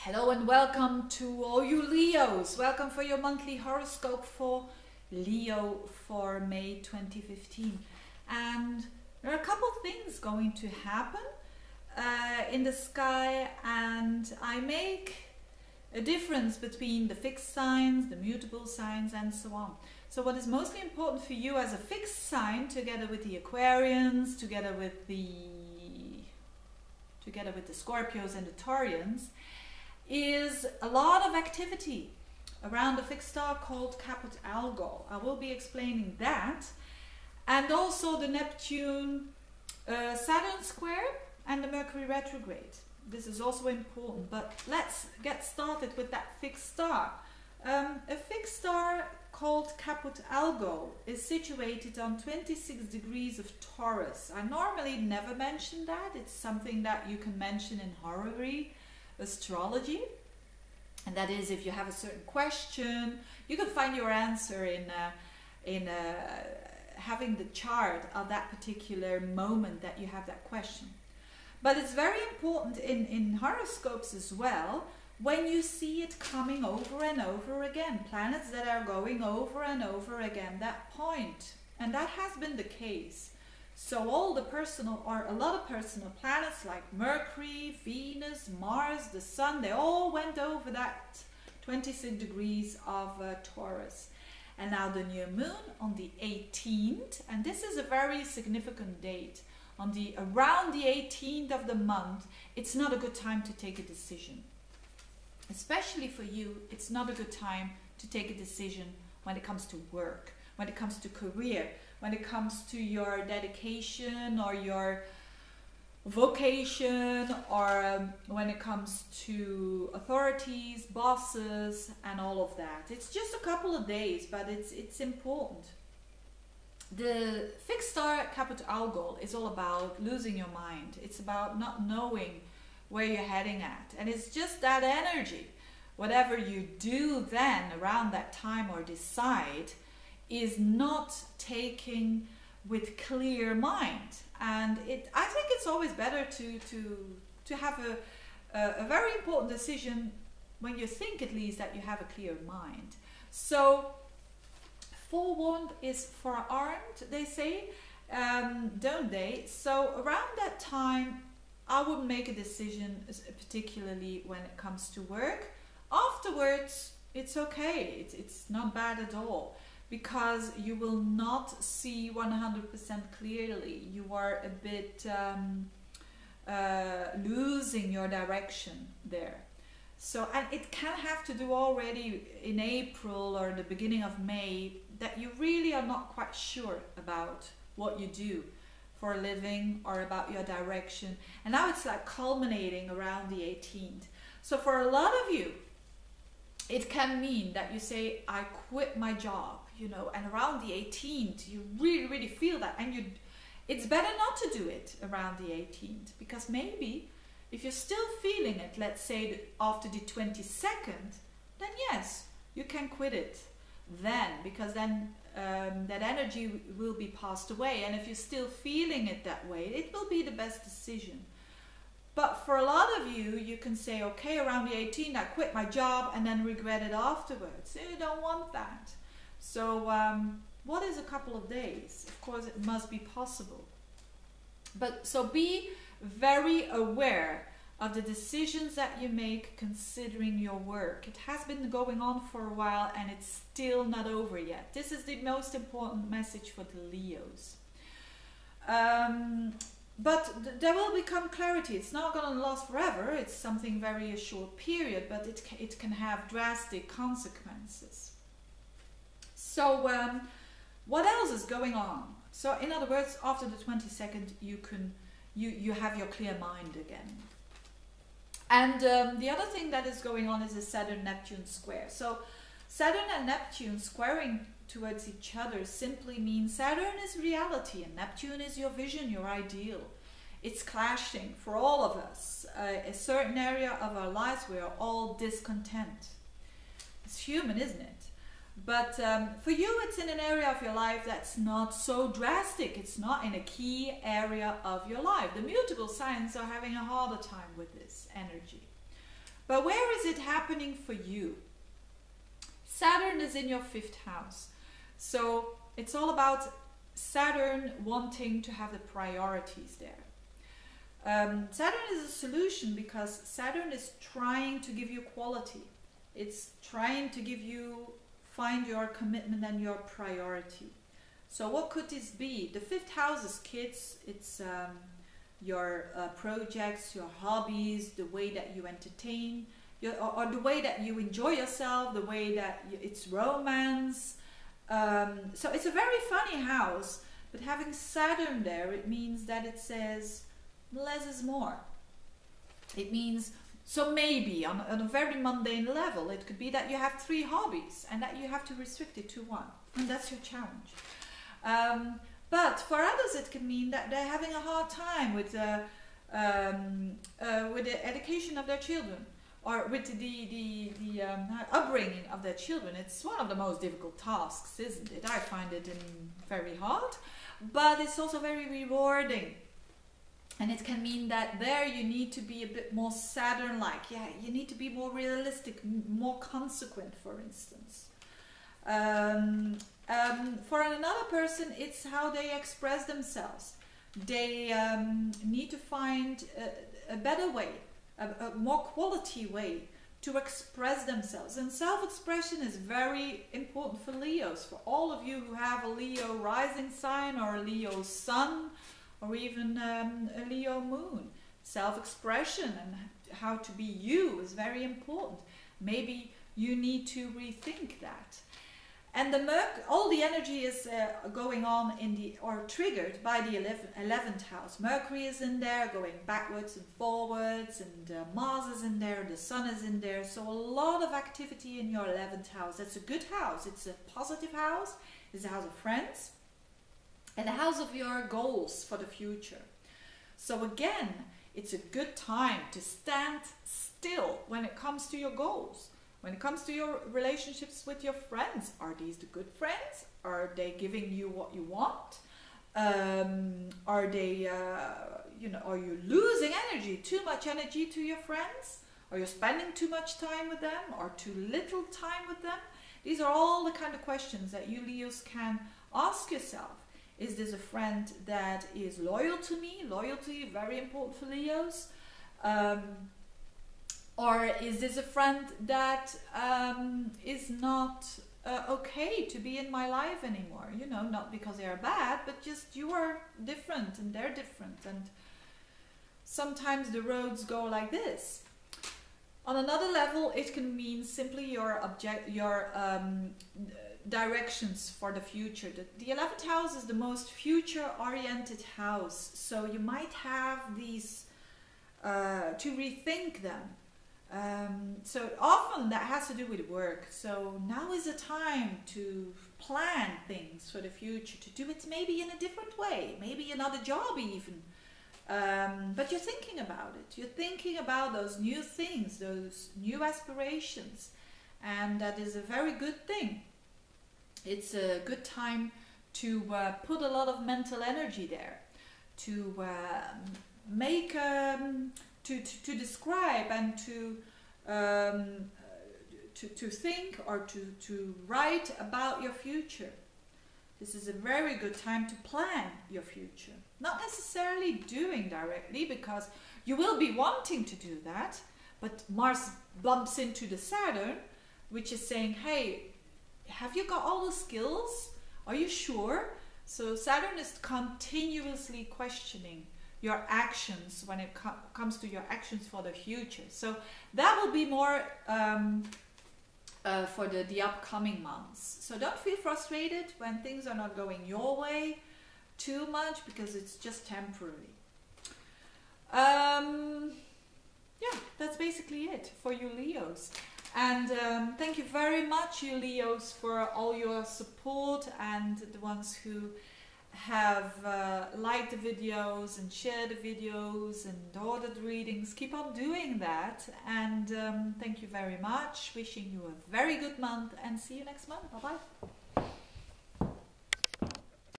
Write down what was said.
Hello and welcome to all you Leos. Welcome for your monthly horoscope for Leo for May 2015. And there are a couple of things going to happen in the sky, and I make a difference between the fixed signs, the mutable signs, and so on. So what is mostly important for you as a fixed sign, together with the Aquarians, together with the Scorpios and the Taurians, is a lot of activity around a fixed star called Caput Algol. I will be explaining that, and also the Neptune Saturn square and the Mercury retrograde. This is also important, but let's get started with that fixed star. A fixed star called Caput Algol is situated on 26 degrees of Taurus. I normally never mention that. It's something that you can mention in horary astrology, and that is if you have a certain question, you can find your answer in having the chart of that particular moment that you have that question. But it's very important in horoscopes as well, when you see it coming over and over again, planets that are going over and over again that point, and that has been the case. So all the personal, or a lot of personal planets like Mercury, Venus, Mars, the Sun, they all went over that 26 degrees of Taurus. And now the new moon on the 18th, and this is a very significant date, around the 18th of the month, it's not a good time to take a decision. Especially for you, it's not a good time to take a decision when it comes to work, when it comes to career, when it comes to your dedication or your vocation, or when it comes to authorities, bosses, and all of that. It's just a couple of days, but it's important. The fixed star Caput Algol is all about losing your mind. It's about not knowing where you're heading at, and it's just that energy. Whatever you do then around that time or decide is not taking with clear mind. And I think it's always better to have a very important decision when you think at least that you have a clear mind. So forewarned is forearmed, they say, don't they? So around that time I wouldn't make a decision, particularly when it comes to work. Afterwards it's okay, it's not bad at all, because you will not see 100% clearly. You are a bit losing your direction there. So, and it can have to do already in April or the beginning of May, that you really are not quite sure about what you do for a living or about your direction. And now it's like culminating around the 18th. So for a lot of you, it can mean that you say, I quit my job, you know, and around the 18th you really feel that, and it's better not to do it around the 18th, because maybe if you're still feeling it, let's say after the 22nd, then yes, you can quit it then, because then that energy will be passed away, and if you're still feeling it that way, it will be the best decision. But for a lot of you, you can say, okay, around the 18th I quit my job and then regret it afterwards. You don't want that. So what is a couple of days? Of course it must be possible. But so be very aware of the decisions that you make considering your work. It has been going on for a while and it's still not over yet. This is the most important message for the Leos. But there will become clarity. It's not going to last forever. It's something very a short period, but it can have drastic consequences. So what else is going on? So in other words, after the 22nd, you have your clear mind again. And the other thing that is going on is a Saturn-Neptune square. So Saturn and Neptune squaring towards each other simply means Saturn is reality and Neptune is your vision, your ideal. It's clashing for all of us. A certain area of our lives we are all discontent. It's human, isn't it? But for you, it's in an area of your life that's not so drastic. It's not in a key area of your life. The mutable signs are having a harder time with this energy. But where is it happening for you? Saturn is in your 5th house. So it's all about Saturn wanting to have the priorities there. Saturn is a solution because Saturn is trying to give you quality. It's trying to give you, find your commitment and your priority. So what could this be? The 5th house is kids. It's your projects, your hobbies, the way that you entertain, or the way that you enjoy yourself, the way that it's romance. So it's a very funny house, but having Saturn there, it means that it says less is more. It means, so maybe on a very mundane level, it could be that you have 3 hobbies and that you have to restrict it to 1, and that's your challenge. But for others, it can mean that they're having a hard time with the education of their children, or with the upbringing of their children. It's one of the most difficult tasks, isn't it? I find it very hard, but it's also very rewarding. And it can mean that there you need to be a bit more Saturn-like. Yeah, you need to be more realistic, more consequent, for instance. For another person, it's how they express themselves. They need to find a better way, a more quality way to express themselves. And self-expression is very important for Leos. For all of you who have a Leo rising sign or a Leo sun or even a Leo moon, self-expression and how to be you is very important. Maybe you need to rethink that. And all the energy is going on or triggered by the 11th house. Mercury is in there, going backwards and forwards, and Mars is in there, the Sun is in there. So a lot of activity in your 11th house. That's a good house. It's a positive house. It's a house of friends and a house of your goals for the future. So again, it's a good time to stand still when it comes to your goals. When it comes to your relationships with your friends, are these the good friends? Are they giving you what you want? Are they, are you losing energy, too much energy to your friends? Are you spending too much time with them or too little time with them? These are all the kind of questions that you Leos can ask yourself. Is this a friend that is loyal to me? Loyalty, very important for Leos. Or is this a friend that is not okay to be in my life anymore? You know, not because they are bad, but just you are different and they're different. And sometimes the roads go like this. On another level, it can mean simply your directions for the future. The 11th house is the most future-oriented house. So you might have these to rethink them. So often that has to do with work. So now is the time to plan things for the future, to do it maybe in a different way, maybe another job even. But you're thinking about it. You're thinking about those new things, those new aspirations. And that is a very good thing. It's a good time to put a lot of mental energy there, to make to describe and to think or to write about your future. This is a very good time to plan your future. Not necessarily doing directly, because you will be wanting to do that, but Mars bumps into the Saturn, which is saying, hey, have you got all the skills? Are you sure? So Saturn is continuously questioning your actions when it comes to your actions for the future. So that will be more for the upcoming months. So don't feel frustrated when things are not going your way too much, because it's just temporary. Yeah, that's basically it for you Leos. And thank you very much, you Leos, for all your support, and the ones who have liked the videos and shared the videos and ordered readings. Keep on doing that, and thank you very much. Wishing you a very good month, and see you next month. Bye bye.